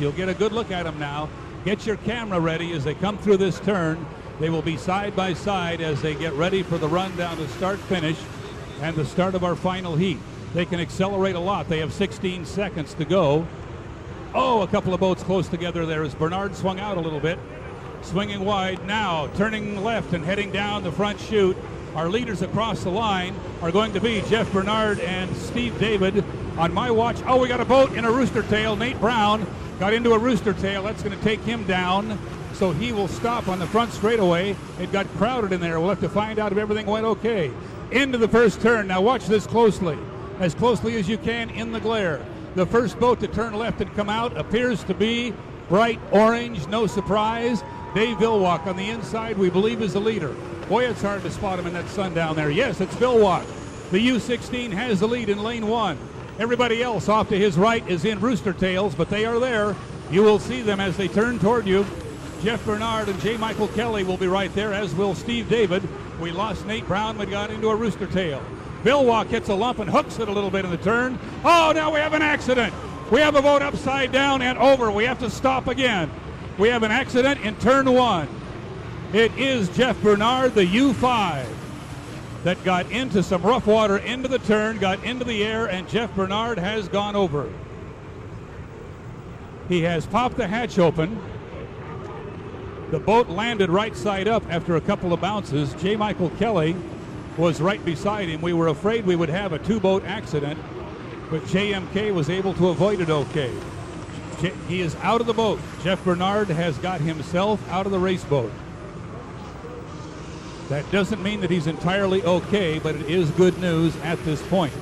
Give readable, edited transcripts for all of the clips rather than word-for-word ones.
You'll get a good look at them now. Get your camera ready as they come through this turn. They will be side by side as they get ready for the run down to start-finish and the start of our final heat. They can accelerate a lot. They have 16 seconds to go. Oh, a couple of boats close together there as Bernard swung out a little bit. Swinging wide now, turning left and heading down the front chute. Our leaders across the line are going to be Jeff Bernard and Steve David. On my watch, oh, we got a boat in a rooster tail. Nate Brown got into a rooster tail. That's going to take him down, so he will stop on the front straightaway. It got crowded in there. We'll have to find out if everything went okay. Into the first turn. Now watch this closely as you can in the glare. The first boat to turn left and come out appears to be bright orange, no surprise. Dave Villwalk on the inside, we believe, is the leader. Boy, it's hard to spot him in that sun down there. Yes, it's Villwalk. The U-16 has the lead in lane 1. Everybody else off to his right is in rooster tails, but they are there. You will see them as they turn toward you. Jeff Bernard and J. Michael Kelly will be right there, as will Steve David. We lost Nate Brown, but got into a rooster tail. Villwalk hits a lump and hooks it a little bit in the turn. Oh, now we have an accident. We have a boat upside down and over. We have to stop again. We have an accident in turn 1. It is Jeff Bernard, the U5, that got into some rough water into the turn, got into the air, and Jeff Bernard has gone over. He has popped the hatch open. The boat landed right side up after a couple of bounces. J. Michael Kelly was right beside him. We were afraid we would have a two-boat accident, but JMK was able to avoid it okay. He is out of the boat. Jeff Bernard has got himself out of the race boat. That doesn't mean that he's entirely okay, but it is good news at this point.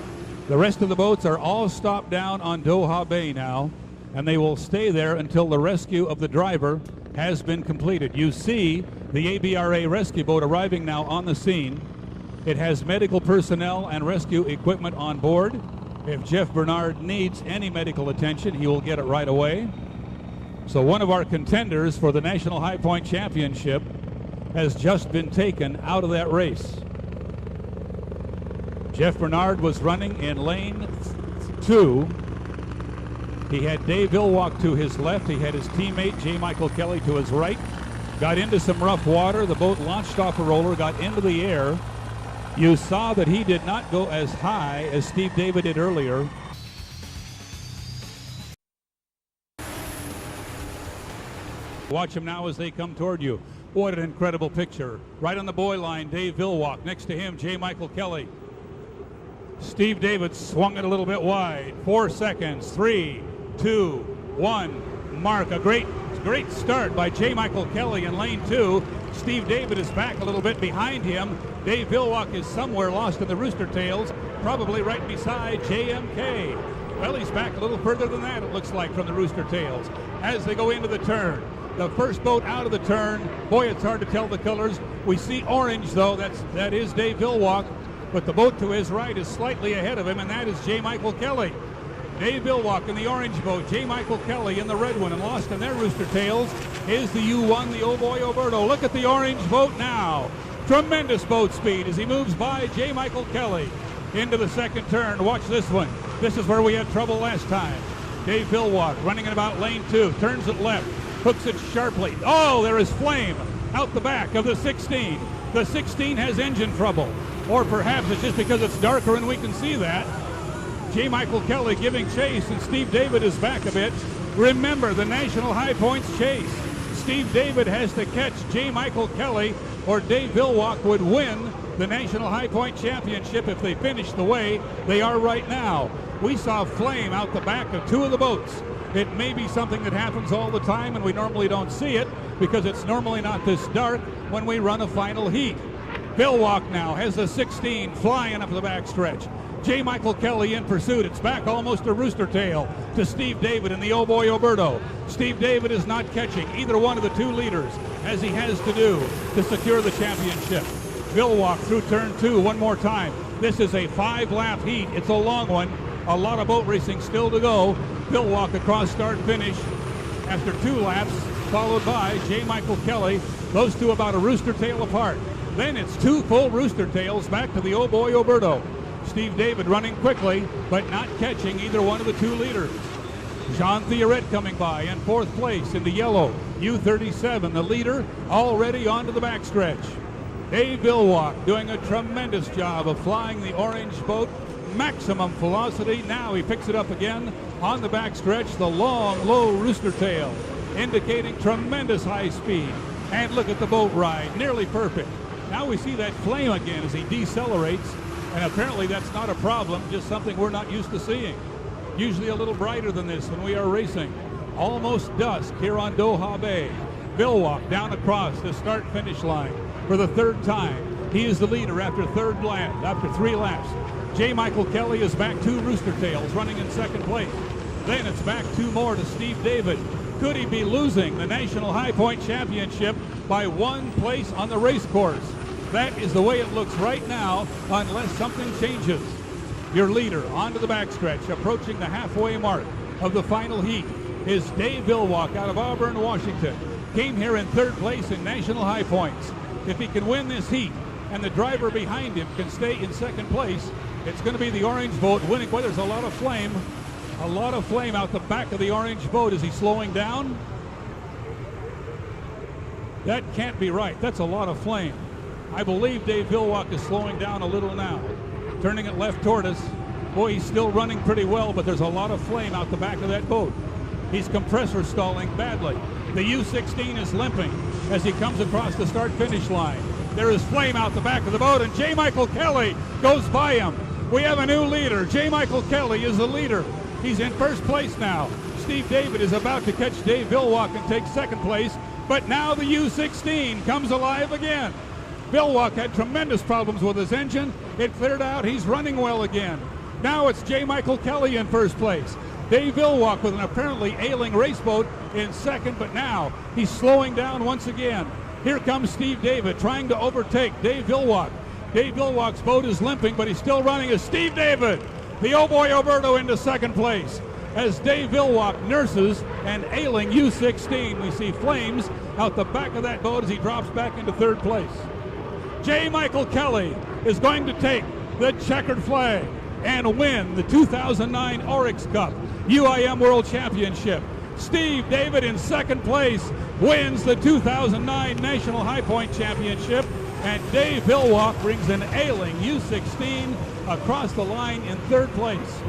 The rest of the boats are all stopped down on Doha Bay now, and they will stay there until the rescue of the driver has been completed. You see the ABRA rescue boat arriving now on the scene. It has medical personnel and rescue equipment on board. If Jeff Bernard needs any medical attention, he will get it right away. So one of our contenders for the National High Point Championship has just been taken out of that race. Jeff Bernard was running in lane 2. He had Dave Villwalk to his left. He had his teammate J. Michael Kelly to his right. Got into some rough water. The boat launched off a roller, got into the air. You saw that he did not go as high as Steve David did earlier. Watch him now as they come toward you. What an incredible picture. Right on the buoy line, Dave Villwalk. Next to him, J. Michael Kelly. Steve David swung it a little bit wide. 4 seconds. 3, 2, 1. Mark. A great start by J. Michael Kelly in lane 2. Steve David is back a little bit behind him. Dave Villwalk is somewhere lost in the rooster tails, probably right beside JMK. Well, he's back a little further than that, it looks like, from the rooster tails as they go into the turn. The first boat out of the turn. Boy, it's hard to tell the colors. We see orange, though. That is Dave Villwalk, but the boat to his right is slightly ahead of him, and that is J. Michael Kelly. Dave Villwalk in the orange boat, J. Michael Kelly in the red one, and lost in their rooster tails is the U1, the Oh Boy Oberto. Look at the orange boat now. Tremendous boat speed as he moves by J. Michael Kelly into the second turn. Watch this one. This is where we had trouble last time. Dave Villwalk running in about lane 2, turns it left, hooks it sharply. Oh, there is flame out the back of the 16. The 16 has engine trouble, or perhaps it's just because it's darker and we can see that. J. Michael Kelly giving chase, and Steve David is back a bit. Remember, the National High Points chase. Steve David has to catch J. Michael Kelly, or Dave Villwalk would win the National High Point Championship if they finish the way they are right now. We saw flame out the back of 2 of the boats. It may be something that happens all the time, and we normally don't see it because it's normally not this dark when we run a final heat. Villwalk now has the 16 flying up the backstretch. J. Michael Kelly in pursuit. It's back almost a rooster tail to Steve David and the Oh Boy Oberto. Steve David is not catching either one of the 2 leaders, as he has to do to secure the championship. Villwalk through turn 2 one more time. This is a 5-lap heat. It's a long one. A lot of boat racing still to go. Villwalk across start-finish after 2 laps, followed by J. Michael Kelly. Those 2 about a rooster tail apart. Then it's 2 full rooster tails back to the Oh Boy Oberto. Steve David running quickly, but not catching either one of the 2 leaders. Jean Theoret coming by in fourth place in the yellow U37, the leader, already onto the backstretch. Dave Villwalk doing a tremendous job of flying the orange boat, maximum velocity. Now he picks it up again on the backstretch, the long, low rooster tail, indicating tremendous high speed. And look at the boat ride, nearly perfect. Now we see that flame again as he decelerates, and apparently that's not a problem, just something we're not used to seeing. Usually a little brighter than this when we are racing. Almost dusk here on Doha Bay. Villwalk down across the start-finish line for the third time. He is the leader after after 3 laps. J. Michael Kelly is back 2 rooster tails, running in second place. Then it's back 2 more to Steve David. Could he be losing the National High Point Championship by 1 place on the race course? That is the way it looks right now, unless something changes. Your leader onto the backstretch, approaching the halfway mark of the final heat, is Dave Villwalk out of Auburn, Washington. Came here in 3rd place in National High Points. If he can win this heat and the driver behind him can stay in 2nd place, it's going to be the orange boat winning. Boy, there's a lot of flame out the back of the orange boat. Is he slowing down? That can't be right. That's a lot of flame. I believe Dave Villwalk is slowing down a little now. Turning it left toward us. Boy, he's still running pretty well, but there's a lot of flame out the back of that boat. He's compressor stalling badly. The U16 is limping as he comes across the start-finish line. There is flame out the back of the boat, and J. Michael Kelly goes by him. We have a new leader. J. Michael Kelly is the leader. He's in 1st place now. Steve David is about to catch Dave Villwalk and take 2nd place, but now the U16 comes alive again. Villwalk had tremendous problems with his engine. It cleared out. He's running well again. Now it's J. Michael Kelly in 1st place. Dave Villwalk with an apparently ailing race boat in 2nd, but now he's slowing down once again. Here comes Steve David trying to overtake Dave Villwalk. Dave Villwalk's boat is limping, but he's still running as Steve David, the Oh Boy Alberto, into 2nd place. As Dave Villwalk nurses an ailing U16, we see flames out the back of that boat as he drops back into 3rd place. J. Michael Kelly is going to take the checkered flag and win the 2009 Oryx Cup UIM World Championship. Steve David in 2nd place wins the 2009 National High Point Championship, and Dave Villwalk brings an ailing U16 across the line in 3rd place.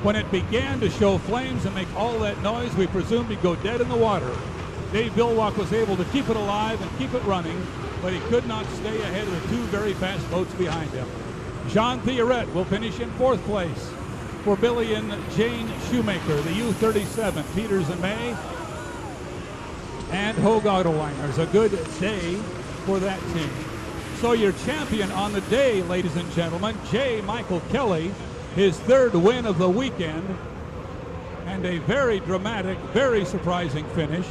When it began to show flames and make all that noise, we presumed he'd go dead in the water. Dave Villwalk was able to keep it alive and keep it running, but he could not stay ahead of the 2 very fast boats behind him. Jean Theoret will finish in 4th place for Billy and Jane Shoemaker, the U37, Peters and May, and Hogue Autoliners. A good day for that team. So your champion on the day, ladies and gentlemen, J. Michael Kelly, his 3rd win of the weekend, and a very dramatic, very surprising finish.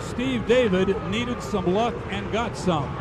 Steve David needed some luck and got some.